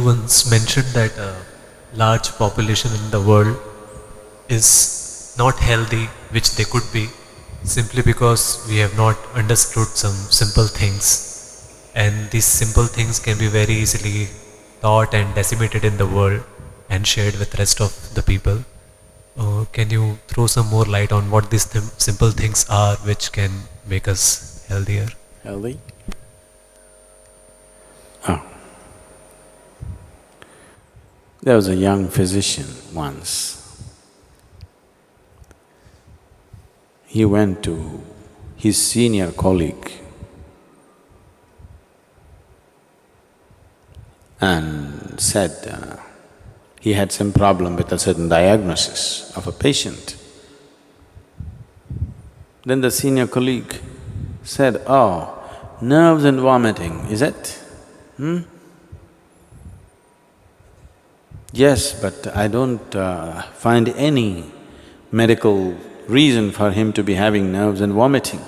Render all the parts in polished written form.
once mentioned that a large population in the world is not healthy, which they could be, simply because we have not understood some simple things. And these simple things can be very easily taught and disseminated in the world and shared with rest of the people. Can you throw some more light on what these simple things are which can make us healthier? Healthy? Oh. There was a young physician once. He went to his senior colleague and said he had some problem with a certain diagnosis of a patient. Then the senior colleague said, "Oh, nerves and vomiting, is it? Yes, but I don't find any medical reason for him to be having nerves and vomiting."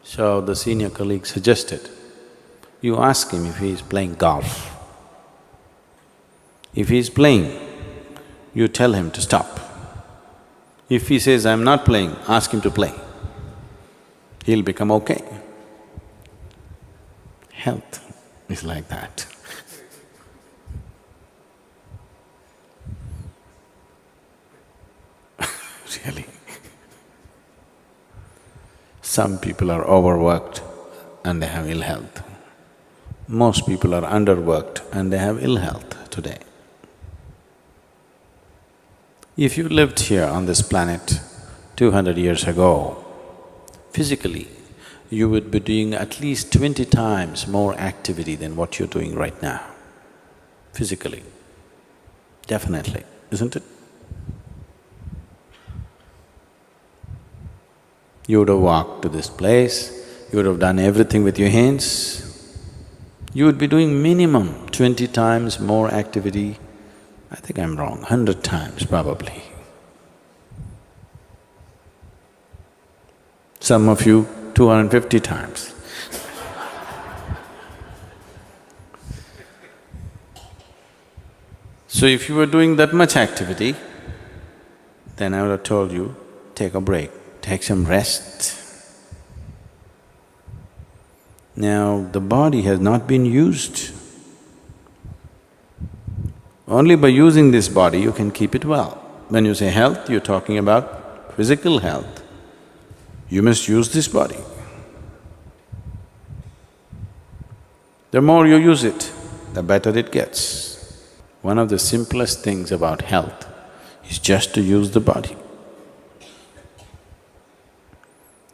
So the senior colleague suggested, you ask him if he is playing golf. If he is playing, you tell him to stop. If he says, "I'm not playing," ask him to play. He'll become okay. Health is like that. Really. Some people are overworked and they have ill health. Most people are underworked and they have ill health today. If you lived here on this planet 200 years ago, physically, you would be doing at least 20 times more activity than what you're doing right now, physically. Definitely, isn't it? You would have walked to this place, you would have done everything with your hands. You would be doing minimum 20 times more activity. I think I'm wrong, 100 times probably. Some of you 250 times. So if you were doing that much activity, then I would have told you, take a break, take some rest. Now, the body has not been used. Only by using this body you can keep it well. When you say health, you're talking about physical health. You must use this body. The more you use it, the better it gets. One of the simplest things about health is just to use the body.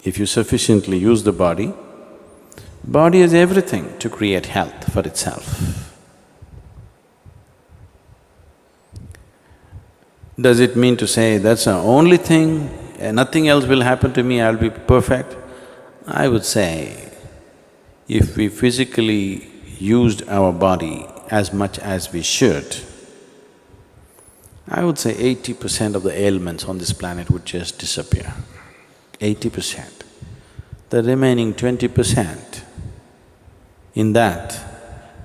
If you sufficiently use the body has everything to create health for itself. Does it mean to say, that's the only thing, nothing else will happen to me, I'll be perfect? I would say, if we physically used our body as much as we should, I would say 80% of the ailments on this planet would just disappear. 80%. The remaining 20%, in that,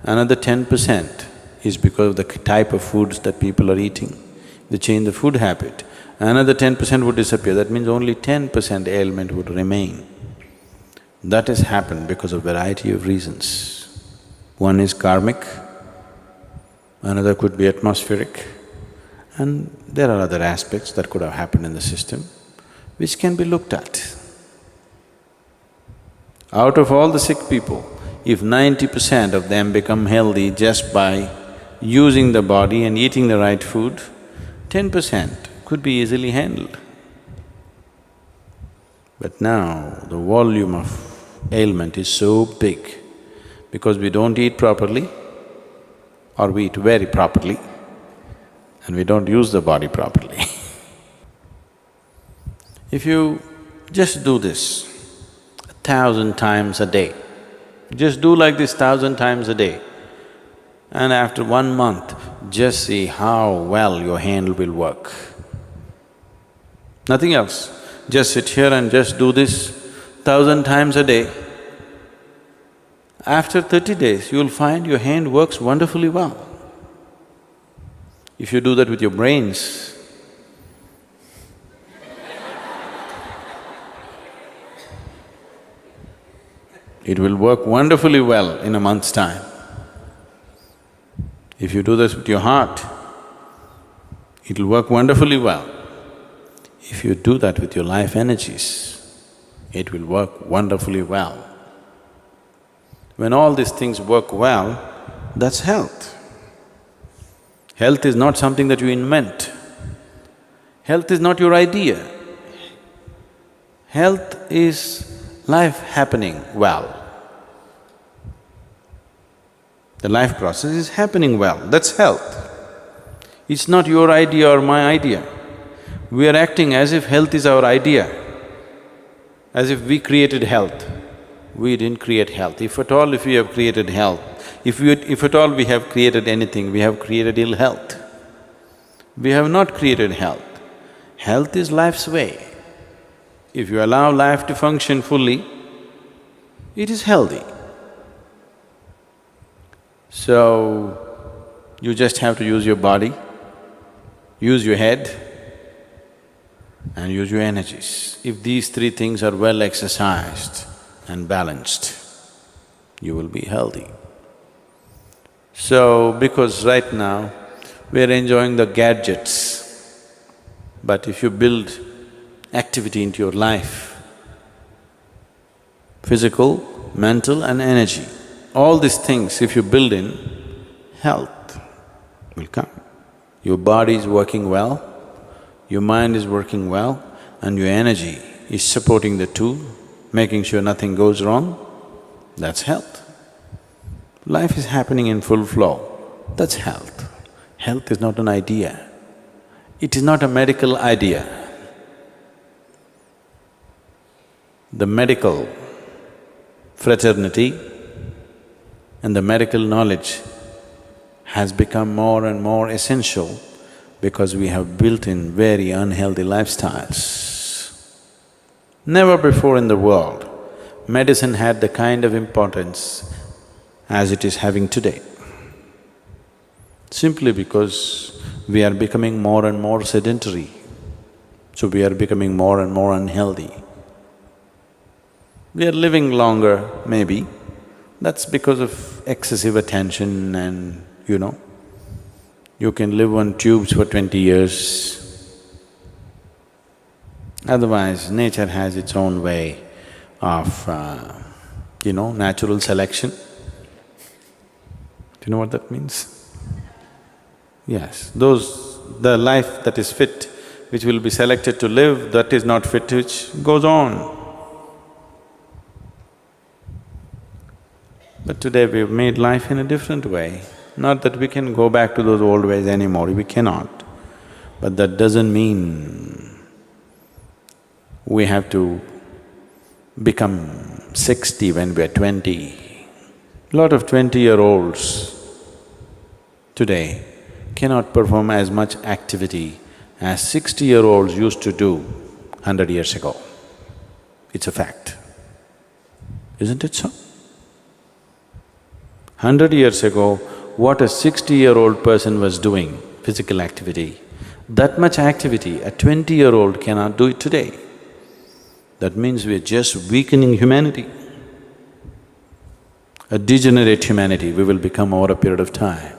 another 10% is because of the type of foods that people are eating. They change the food habit, another 10% would disappear, that means only 10% ailment would remain. That has happened because of variety of reasons. One is karmic, another could be atmospheric, and there are other aspects that could have happened in the system which can be looked at. Out of all the sick people, if 90% of them become healthy just by using the body and eating the right food, 10% could be easily handled. But now the volume of ailment is so big because we don't eat properly or we eat very properly and we don't use the body properly. If you just do this 1,000 times a day, just do like this 1,000 times a day, and after 1 month, just see how well your hand will work. Nothing else, just sit here and just do this 1,000 times a day, After 30 days, you'll find your hand works wonderfully well. If you do that with your brains, it will work wonderfully well in a month's time. If you do this with your heart, it'll work wonderfully well. If you do that with your life energies, it will work wonderfully well. When all these things work well, that's health. Health is not something that you invent. Health is not your idea. Health is life happening well. The life process is happening well, that's health. It's not your idea or my idea. We are acting as if health is our idea, as if we created health. We didn't create health. If at all if we have created health, if at all we have created anything, we have created ill health. We have not created health. Health is life's way. If you allow life to function fully, it is healthy. So, you just have to use your body, use your head, and use your energies. If these three things are well exercised and balanced, you will be healthy. So, because right now we are enjoying the gadgets, but if you build activity into your life, physical, mental and energy, all these things if you build in, health will come. Your body is working well, your mind is working well, and your energy is supporting the two, making sure nothing goes wrong, that's health. Life is happening in full flow, that's health. Health is not an idea, it is not a medical idea. The medical fraternity and the medical knowledge has become more and more essential because we have built in very unhealthy lifestyles. Never before in the world, medicine had the kind of importance as it is having today. Simply because we are becoming more and more sedentary, so we are becoming more and more unhealthy. We are living longer, maybe, that's because of excessive attention and, you can live on tubes for 20 years. Otherwise, nature has its own way of, natural selection. Do you know what that means? Yes, the life that is fit, which will be selected to live, that is not fit, which goes on. But today we've made life in a different way. Not that we can go back to those old ways anymore, we cannot. But that doesn't mean we have to become 60 when we're 20. Lot of 20-year-olds today cannot perform as much activity as 60-year-olds used to do 100 years ago. It's a fact, isn't it so? 100 years ago, what a 60-year-old person was doing, physical activity, that much activity a 20-year-old cannot do it today. That means we're just weakening humanity. A degenerate humanity we will become over a period of time.